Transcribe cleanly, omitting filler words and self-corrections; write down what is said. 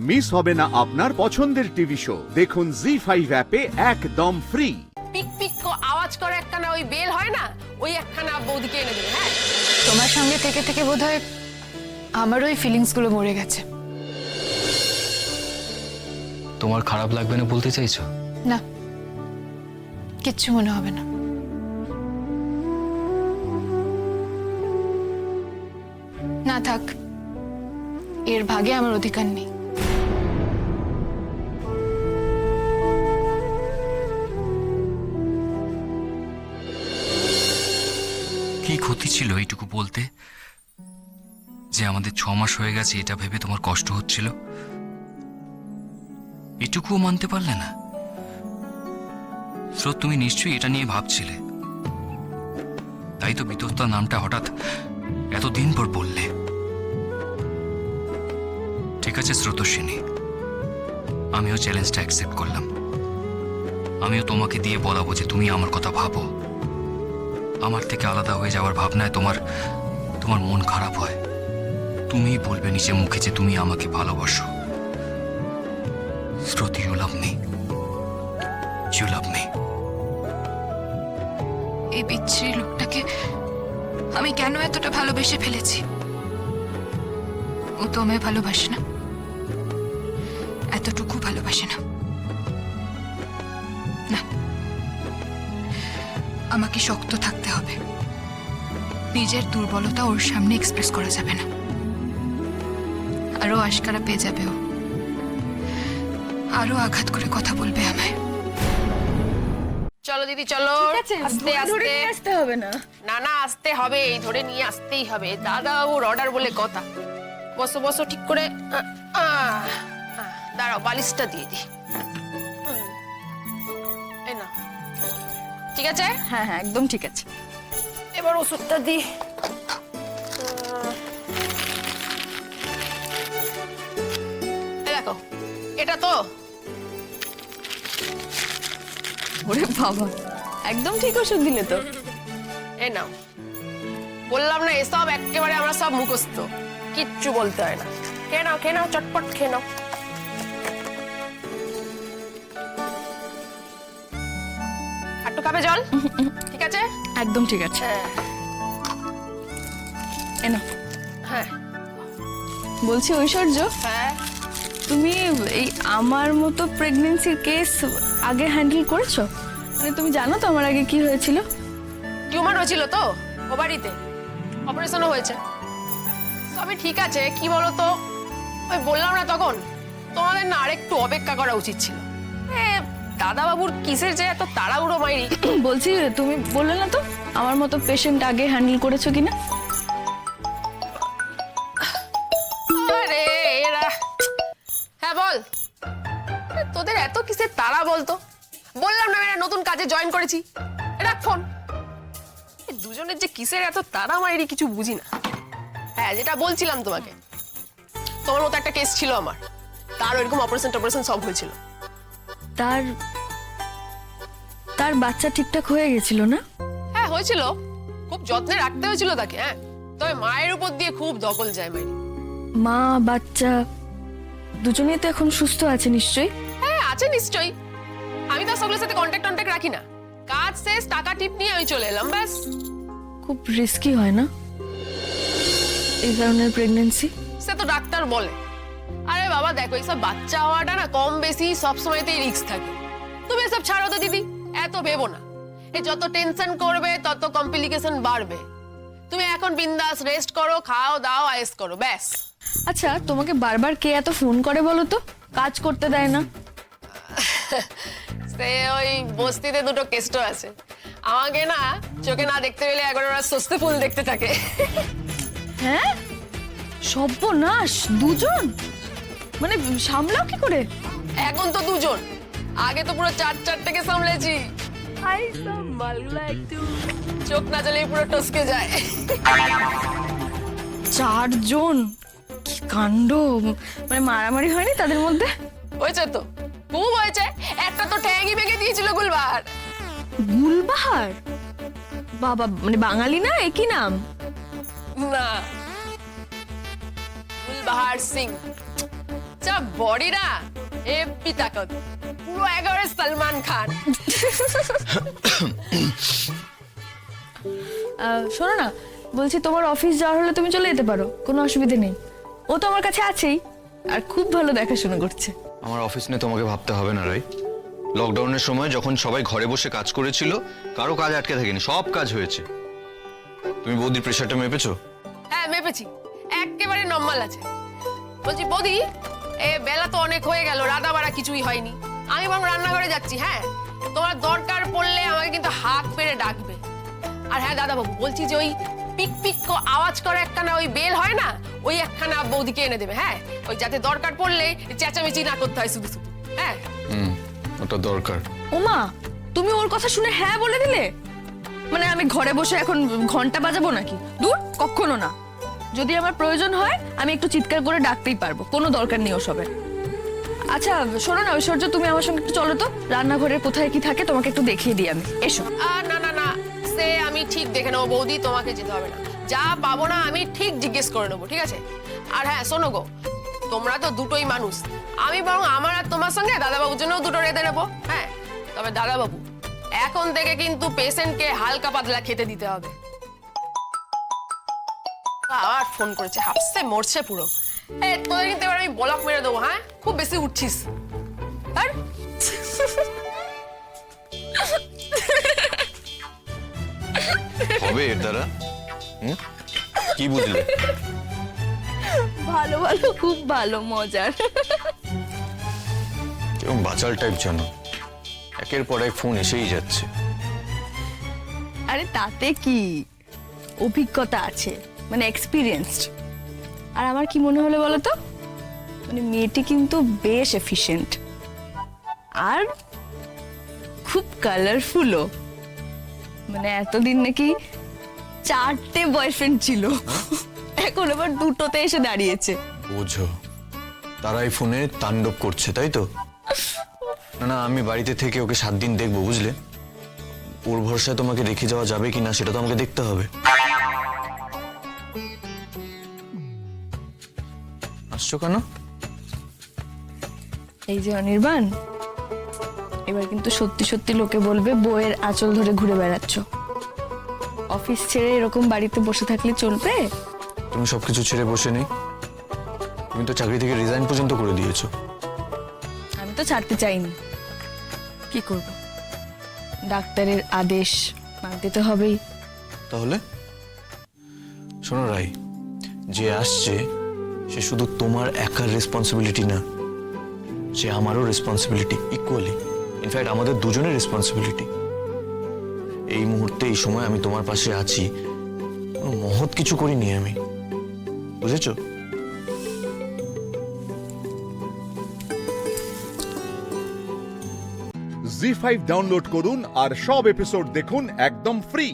Miss হবে না আপনার পছন্দের টিভি শো। দেখুন জি5 অ্যাপে একদম ফ্রি। পিক পিক আওয়াজ করে একখানা ওই বেল হয় না, ওই একখানা বৌদিকে এনে দেবে। হ্যাঁ, তোমার সঙ্গে থেকে থেকে বোধহয় আমারও ওই ফিলিংস গুলো মরে গেছে। তোমার খারাপ লাগবে না বলতে চাইছো? না, কিচ্ছু মনে হবে না। না থাক, এর ভাগে আমার অধিকার নেই। কি ক্ষতি ছিল এইটুকু বলতে, যে আমাদের 6 মাস হয়ে গেছে এটা ভেবে তোমার কষ্ট হচ্ছিল? এটুকুও মানতে পারলে না? স্রোত, তুমি নিশ্চয়ই এটা নিয়ে ভাবছিলে, তাই তো বিতস্তা নামটা হঠাৎ এতদিন পর বললে। ঠিক আছে স্রোতস্বিনী, আমিও চ্যালেঞ্জটা অ্যাকসেপ্ট করলাম। আমিও তোমাকে দিয়ে বলাবো যে তুমি আমার কথা ভাবো। আমার থেকে আলাদা হয়ে যাওয়ার ভাবনায় তোমার মন খারাপ হয়। তুমিই বলবে নিজের মুখে যে তুমি আমাকে ভালোবাসো। Srot, you love me, you love me. এই বিচ্ছিরি লোকটাকে আমি কেন এতটা ভালোবেসে ফেলেছি? ও তো আমায় ভালোবাসে না, এতটুকু ভালোবাসে না। না, আমাকে শক্ত থাকতে হবে। নিজের দুর্বলতা ওর সামনে এক্সপ্রেস করা যাবে না, আরো আশকারা পেয়ে যাবে ও, আরো আঘাত করে কথা বলবে আমায়। চলো দিদি চলো। আস্তে আস্তে আসতে হবে না। না না, আসতে হবে, ধরে নিয়ে আসতেই হবে। দাদা বাবুর অর্ডার বলে কথা। বসো বসো ঠিক করে। দাঁড়াও, বালিশটা দিয়ে দি। এই না, ঠিক আছে? হ্যাঁ হ্যাঁ, একদম ঠিক আছে। এবার ওষুধটা দি। দেখো, এটা তো ওরে বাবা, একদম ঠিক ওষুধ দিলে তো। এ নাও। বললাম না, এসব একেবারে আমরা সব মুখস্থ, কিচ্ছু বলতে হয় না। খেয়ে নাও, খেয়ে নাও, চটপট খেয়ে নাও। একটু খাবে জল? ঠিক আছে, একদম ঠিক আছে। হ্যাঁ এনো, হ্যাঁ বলছি ঐশ্বর্য, হ্যাঁ। তুমি এই আমার মতো প্রেগন্যান্সির কেস আগে হ্যান্ডেল করেছো? মানে তুমি জানো তো আমার আগে কি হয়েছিল? টিউমার হয়েছিল তো ওভারিতে, অপারেশনও হয়েছে, সবই ঠিক আছে। কি বলো তো, ওই বললাম না তখন, তোমাদের না আরেকটু অপেক্ষা করা উচিত ছিল। দাদা বাবুর কিসের যে এত তাড়াহুড়ো মাইরি। বলছি তুমি বললে না তো আমার মতো পেশেন্ট আগে হ্যান্ডেল করেছো কিনা? আরে এরা, হ্যাঁ বল, তোদের এত কিসের তাড়া বলতো? বললাম না এরা নতুন কাজে জয়েন করেছি। রাখ ফোন। দুজনের যে কিসের এত তাড়া মাইরি কিছু বুঝি না। হ্যাঁ, যেটা বলছিলাম তোমাকে, তোমার মতো একটা কেস ছিল আমার, তার ওইরকম অপারেশন সব হয়েছিল। তার বাচ্চা ঠিকঠাক হয়ে গেছিল না? হ্যাঁ হয়েছিল, খুব যত্নে রাখতে হয়েছিল তাকে। হ্যাঁ, তবে মায়ের উপর দিয়ে খুব দখল যায় মাইরি। মা বাচ্চা দুজনেই তো এখন সুস্থ আছে নিশ্চয়ই? হ্যাঁ আছে নিশ্চয়ই। আমি তো সবগুলোর সাথে কন্ট্যাক্ট রাখি না। কাজ শেষ, টাকা টিপ নিয়ে আমি চলে এলাম, ব্যাস। খুব রিস্কি হয় না এই ধরনের প্রেগন্যান্সি? সে তো ডাক্তার বলে। আরে বাবা দেখো, এইসব বাচ্চা হওয়াটা না কম বেশি সব সময়তেই রিস্ক থাকে। তুমি এসব ছাড়ো তো দিদি, এত ভেবো না। এই যত টেনশন করবে তত কমপ্লিকেশন বাড়বে। তুমি এখন বিন্দাস রেস্ট করো, খাও দাও, আয়েস করো, ব্যাস। আচ্ছা, তোমাকে বারবার কে এত ফোন করে বলো তো? কাজ করতে দেয় না? সে ওই বস্তিতে দুটো কেষ্ট আছে, আমাকে না চোখে না দেখতে পেলে একবার ওরা সস্তে ফুল দেখতে থাকে। হ্যাঁ, সর্বনাশ, দুজন? মানে সামলাও কি করে? এখন তো দুজন, আগে তো পুরো চারটাকে সামলেছি। চোখ না জ্বলে পুরো টসকে যায়। 4 জন? কি কাণ্ড! মানে মারামারি হয়নি তাদের মধ্যে? হয়েছে তো, খুব হয়েছে। একটা তো ঠ্যাঙই ভেঙে দিয়েছিল গুলবাহার। গুলবাহার? বাবা, মানে বাঙালি না, একই নাম? না, গুলবাহার সিং। যা বডি না হেভি তাকত, পুরো একেবারে সলমান খান। শোনো না, বলছি তোমার অফিস যাওয়ার হলে তুমি চলে যেতে পারো, কোনো অসুবিধা নেই। ও তো আমার কাছে আছেই, আর খুব ভালো দেখাশোনা করছে। আমার অফিস নিয়ে তোমাকে ভাবতে হবে না রাই। লকডাউনের সময় যখন সবাই ঘরে বসে কাজ করেছিল, কারো কাজ আটকে থাকেনি, সব কাজ হয়েছে। তুমি বৌদির প্রেশারটা মেপেছো? হ্যাঁ মেপেছি, একেবারে নরমাল আছে। বলছি বৌদি, এ বেলা তো অনেক হয়ে গেল, রাধা বাড়া কিছুই হয়নি, আমি বরং রান্নাঘরে যাচ্ছি। হ্যাঁ, তোমার দরকার পড়লে আমাকে কিন্তু হাত পেরে ডাকবে। আর হ্যাঁ দাদা বাবু, বলছি যে ওই পিক পিক আওয়াজ করে একখানা ওই বেল হয় না, ওই একখানা বৌদিকে এনে দেবে। হ্যাঁ, ওই যাতে দরকার পড়লে চেঁচামেচি না করতে হয় শুধু শুধু। হ্যাঁ ওটা দরকার। ওমা, তুমি ওর কথা শুনে হ্যাঁ বলে দিলে? মানে আমি ঘরে বসে এখন ঘন্টা বাজাবো নাকি? দূর, কখনো না। যদি আমার প্রয়োজন হয় আমি একটু চিৎকার করে ডাকতেই পারবো, কোনো দরকার নেই ওসবের। আচ্ছা শোনো না ঐশ্বর্য, তুমি আমার সঙ্গে একটু চলো তো, রান্নাঘরের কোথায় কি থাকে তোমাকে একটু দেখিয়ে দিই আমি। এসো। না না না, সে আমি ঠিক দেখে নেবো বৌদি, তোমাকে যেতে হবে না। যা পাবো না আমি ঠিক জিজ্ঞেস করে নেবো, ঠিক আছে? আর হ্যাঁ শোনো গো, তোমরা তো দুটোই মানুষ, আমি বরং আমার আর তোমার সঙ্গে দাদাবাবুর জন্যও দুটো রেঁধে নেবো। হ্যাঁ, তবে দাদাবাবু এখন থেকে কিন্তু পেশেন্টকে হালকা পাতলা খেতে দিতে হবে। আবার ফোন করেছে, হাফসে মরছে পুরো। তোদের কিন্তু এবার আমি ব্লক মেরে দেবো। হ্যাঁ, খুব বেশি উঠছিস। আর হবে এর দ্বারা? কি বুঝলে? ভালো ভালো, খুব ভালো, মজার। এবং বাচাল টাইপ জানো, একের পর এক ফোন এসেই যাচ্ছে। আরে তাতে কি, অভিজ্ঞতা আছে, মানে এক্সপিরিয়েন্সড। আর আমার কি মনে হলো বলো তো, মানে মেয়েটি কিন্তু বেশ এফিশিয়েন্ট আর খুব কালারফুলও। মানে এতদিন নাকি 4টে বয়ফ্রেন্ড ছিল, এখন আবার 2টোতে এসে দাঁড়িয়েছে। বোঝো, তারাই ফোনে তাণ্ডব করছে, তাই তো? না না, আমি বাড়িতে থেকে ওকে 7 দিন দেখবো, বুঝলে? ওর ভরসায় তোমাকে রেখে যাওয়া যাবে কিনা সেটা তো আমাকে দেখতে হবে। আসছো কেন? এই যে অনির্বাণ, এবার কিন্তু সত্যি সত্যি লোকে বলবে বউয়ের আঁচল ধরে ঘুরে বেড়াচ্ছ। অফিস ছেড়ে এরকম বাড়িতে বসে থাকলে চলবে? তুমি সবকিছু ছেড়ে বসে নেই, তুমি তো চাকরি থেকে রিজাইন পর্যন্ত করে দিয়েছো। আমি তো ছাড়তে চাইনি, কি করব, ডাক্তারের আদেশ মানতে তো হবেই। তাহলে শোনো রাই, যে আসছে সে শুধু তোমার একার রেসপন্সিবিলিটি না, সে আমারও রেসপন্সিবিলিটি ইকুয়ালি। ইনফ্যাক্ট আমাদের দুজনের রেসপন্সিবিলিটি। এই মুহূর্তে এই সময় আমি তোমার পাশে আছি, কোনো মহৎ কিছু করিনি আমি, বুঝেছো? জি5 ডাউনলোড করুন আর সব এপিসোড দেখুন একদম ফ্রি।